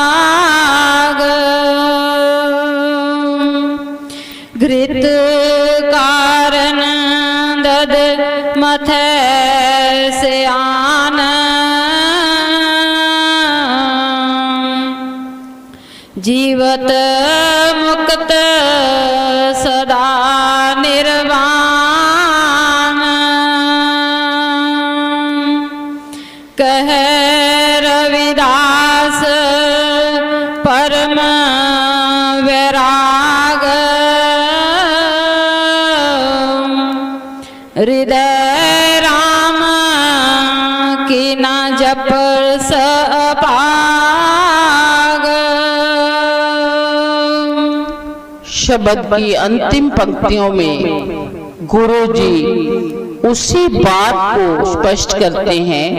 Speaker 1: घृत कारण दद मथे से आन, जीवत मुक्त सदा निर्वाण, कह रविदास परम वैराग, हृदय राम की ना जप सपाग।
Speaker 2: शब्द की अंतिम पंक्तियों में गुरुजी उसी बात को स्पष्ट करते हैं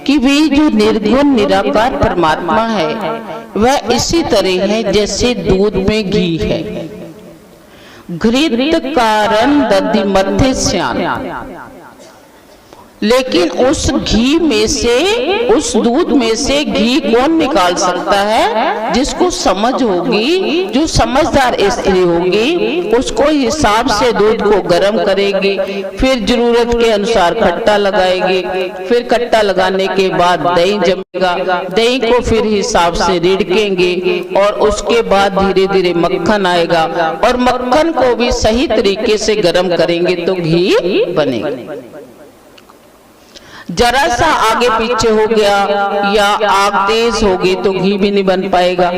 Speaker 2: कि वे जो निर्गुण निराकार परमात्मा है वह इसी तरह है जैसे दूध में घी है। घृत कारण दधि मथे स्यान, लेकिन उस घी में से, उस दूध में से घी कौन निकाल सकता है? जिसको समझ होगी, जो समझदार स्त्री होगी, उसको हिसाब से दूध को गर्म करेगी, फिर जरूरत के अनुसार खट्टा लगाएगी, फिर खट्टा लगाने के बाद दही जमेगा, दही को फिर हिसाब से रिड़केंगे और उसके बाद धीरे धीरे मक्खन आएगा और मक्खन को भी सही तरीके से गर्म करेंगे तो घी बनेगा। जरा सा आगे पीछे हो गया या आग तेज होगी तो घी भी नहीं बन पाएगा।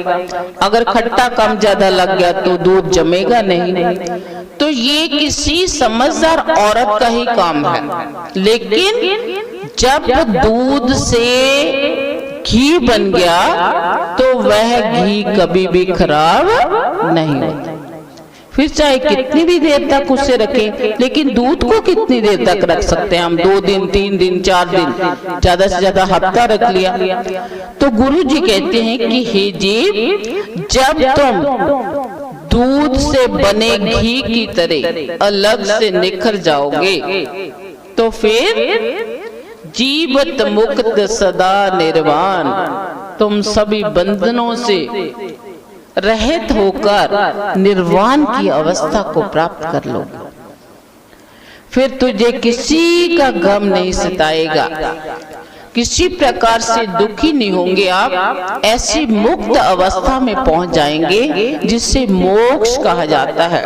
Speaker 2: अगर खट्टा कम ज्यादा लग गया तो दूध जमेगा नहीं। तो ये किसी समझदार औरत का ही काम है। लेकिन जब दूध से घी बन गया तो वह घी कभी भी खराब नहीं होता। फिर चाहे कितनी भी देर तक उसे रखें, लेकिन दूध को कितनी देर तक रख सकते हैं हम? 2 दिन, 3 दिन, 4 दिन, ज्यादा से ज्यादा हफ्ता रख लिया। तो गुरु जी कहते हैं कि हे जीव, जब तुम दूध से बने घी की तरह अलग से निखर जाओगे तो फिर जीवत मुक्त सदा निर्वाण, तुम सभी बंधनों से रहित होकर निर्वाण की अवस्था को प्राप्त कर लोगे। फिर तुझे किसी का गम नहीं सताएगा, किसी प्रकार से दुखी नहीं होंगे आप। ऐसी मुक्त अवस्था में पहुंच जाएंगे जिसे मोक्ष कहा जाता है,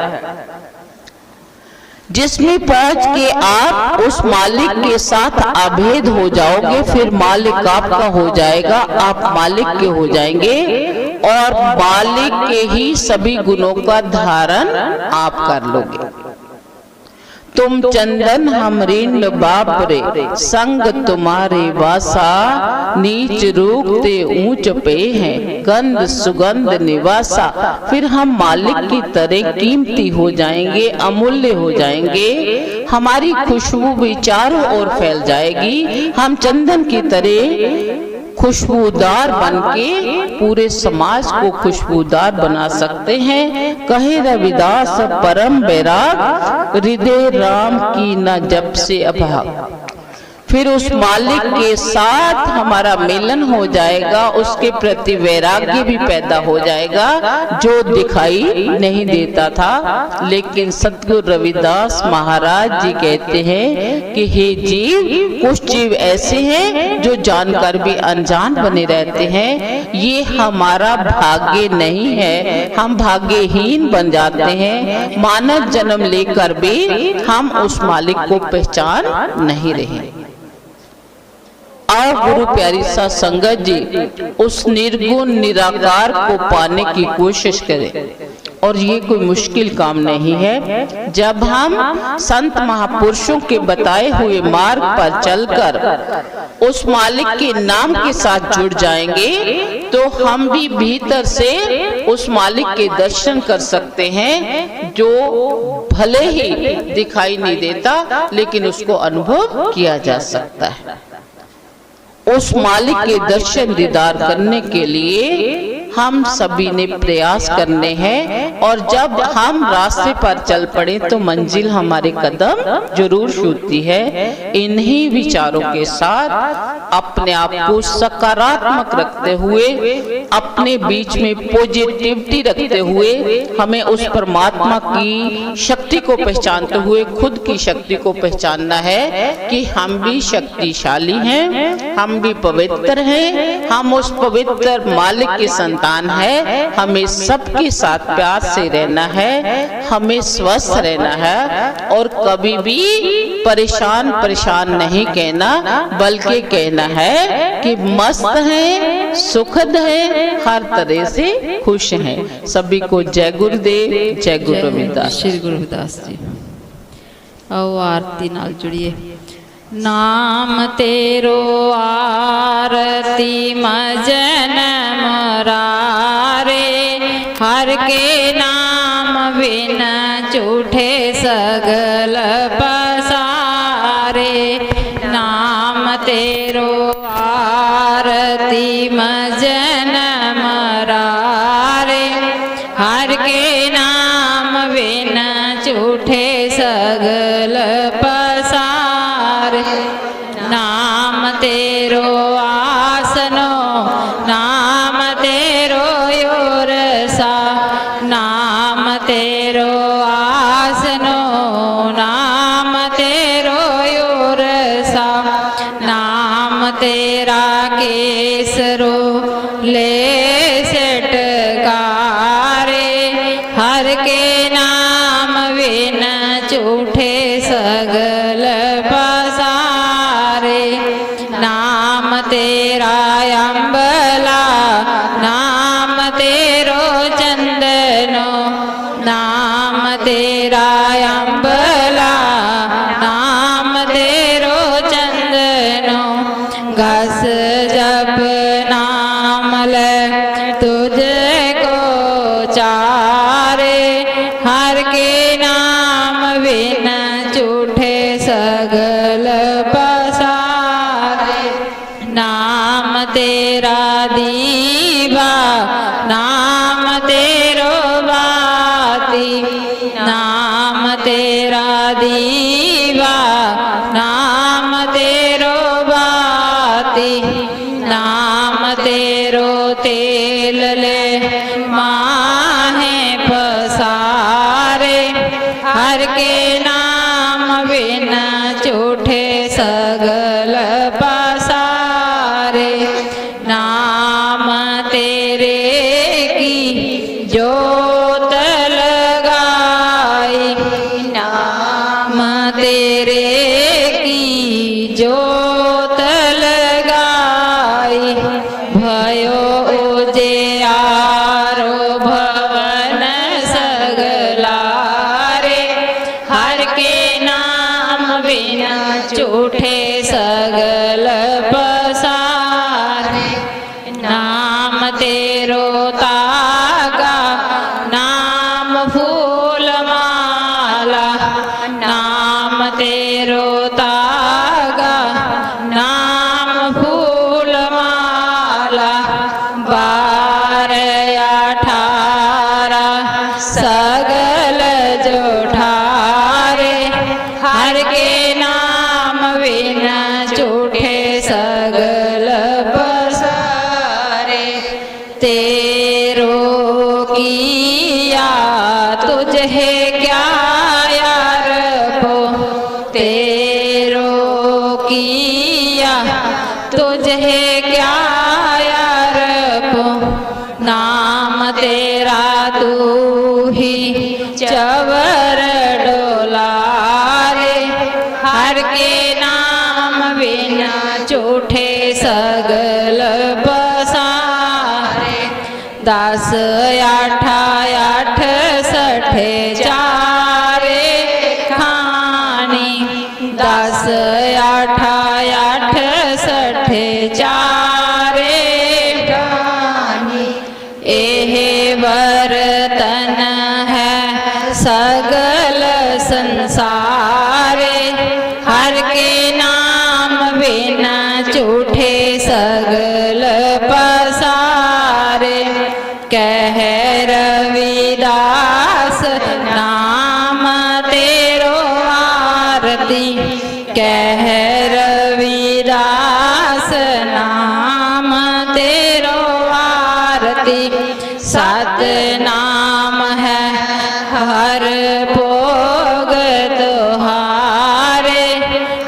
Speaker 2: जिसमें पहुंच के आप उस मालिक के साथ अभेद हो जाओगे। फिर मालिक आपका हो जाएगा, आप मालिक के हो जाएंगे और मालिक के ही सभी गुणों का धारण आप कर लोगे। तुम चंदन हम ऋण बाप रे, संग तुम्हारे वासा, नीच रूपते ऊंच पे हैं, गंध सुगंध निवासा। फिर हम मालिक की तरह कीमती हो जाएंगे, अमूल्य हो जाएंगे, हमारी खुशबू भी चारों ओर फैल जाएगी। हम चंदन की तरह खुशबूदार बनके पूरे समाज को खुशबूदार बना सकते हैं। कहे रविदास परम बैराग, हृदय राम की न जब से अभाग। फिर उस मालिक के साथ हमारा मिलन हो जाएगा, उसके प्रति वैराग्य भी पैदा हो जाएगा जो दिखाई नहीं देता था। लेकिन सतगुरु रविदास महाराज जी कहते हैं कि हे जीव, कुछ जीव ऐसे हैं जो जानकर भी अनजान बने रहते हैं। ये हमारा भाग्य नहीं है, हम भाग्यहीन बन जाते हैं। मानव जन्म लेकर भी हम उस मालिक को पहचान नहीं रहे। आओ गुरु प्यारी सा संगत जी, उस निर्गुण निराकार को पाने की कोशिश करें। और ये कोई मुश्किल काम नहीं है। जब हम संत महापुरुषों के बताए हुए मार्ग पर चलकर उस मालिक के नाम के साथ जुड़ जाएंगे तो हम भी भीतर से उस मालिक के दर्शन कर सकते हैं, जो भले ही दिखाई नहीं देता लेकिन उसको अनुभव किया जा सकता है। उस मालिक के दर्शन दीदार करने के लिए हम सभी ने प्रयास करने हैं। और जब हम रास्ते पर चल पड़े तो मंजिल हमारे कदम जरूर छूती है। इन्हीं विचारों के साथ अपने आप को सकारात्मक रखते हुए, अपने बीच में पॉजिटिविटी रखते हुए, हमें उस परमात्मा की शक्ति को पहचानते हुए खुद की शक्ति को पहचानना है कि हम भी शक्तिशाली हैं, हम भी पवित्र हैं, हम उस पवित्र मालिक के संतान है। हमें सबके साथ प्यार से रहना है, हमें स्वस्थ रहना है और कभी भी परेशान नहीं कहना, बल्कि कहना है कि मस्त है, सुखद है, हर तरह से खुश हैं। सभी को जय गुरुदेव, जय गुरु रविदास।
Speaker 1: श्री गुरु रविदास जी। आओ आरती नाल जुड़िए। नाम तेरो आरती मजन मुरारे, हर के नाम बिन झूठे सगल पसारे। नाम तेरो आरती मजन मुरारे, हर के नाम बिन झूठे सगल पसारे। नाम तेरो आसनो, नाम तेरो योरसा, नाम तेरो आसनो, नाम तेरो योरसा। नाम तेरा केसरो ले सटकारे, हर के नाम बिन झूठे सगल पसारे। नाम तेरा अम्बला, नाम तेरो चंदनो, नाम तेरा अम्बला, नाम तेरो चंदनो। घस जप बाती, नाम तेरा दीवा, नाम तेरो बाती, नाम तेरो तेल ले माहे पसारे, हर के नाम बिन झूठे सगल पसारे। नाम तेरे की जोत लगाई, नाम तेरे की जोत लगाई, भयो उजियारो भवन सगलारे, हर के नाम बिना झूठे सगल पसारे। नाम तेरो तागा, नाम फूल माला, नाम तेरो तागा, नाम फूल माला, 12 18 सगल जोठारे, हर के नाम बिना झूठे सगल पसारे। तेरो किया तुझे क्या यार को, तेरो किया तुझे क्या यार को, नाम तेरा तू ही चवर डोलारे, हर के नाम बिना झूठे सगल पसारे। 10 8 60 चारे खानी, 10 8 60 चारे खानी, एह बर्तन है सगल संसारे, हर के नाम बिना झूठे सगल पसारे। कह रविदास नाम तेरो आरती, कह रविदास नाम तेरो आरती, 7 नाम है हर भोग तुहारे,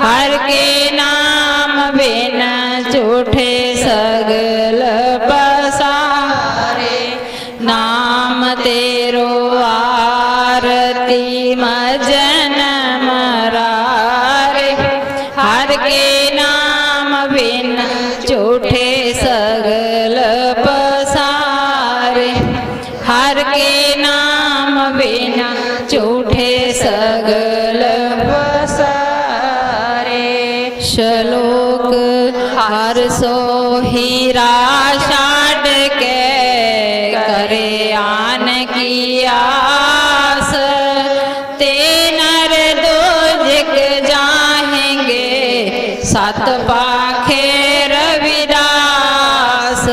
Speaker 1: हर के नाम बिना झूठे सगल पसारे। नाम तेरो आरती मजन मरारे, हर के नाम बिना झूठे सगल पसारे, हर के नाम बिना झूठे सगल पसारे। श्लोक हर सो हीरा छाड़ के करे आन की आस, ते नर दोजक जाएंगे 7 पाखे रविदास।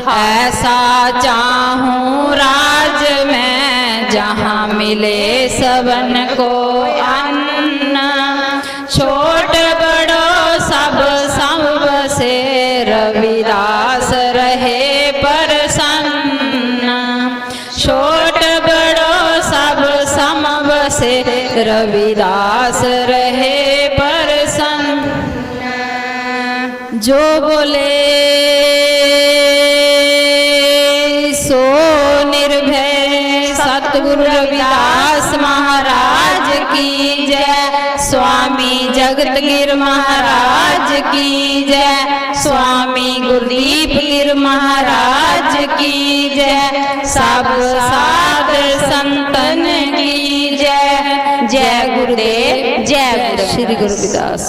Speaker 1: ऐसा चाहूं राज में जहाँ मिले सबन को अन्न, छोट बड़ो सब से रविदास रहे प्रसन्न, छोट बड़ो सब समव से रविदास रहे प्रसन्न। जो बोले सो निर्भय, सतगुरु रविदास महाराज की जय। स्वामी जगत गिर महाराज की जय। स्वामी गुरदीप गिर महाराज की जय। सब साध संतन की जय। जय गुरुदेव, जय श्री गुरु रविदास।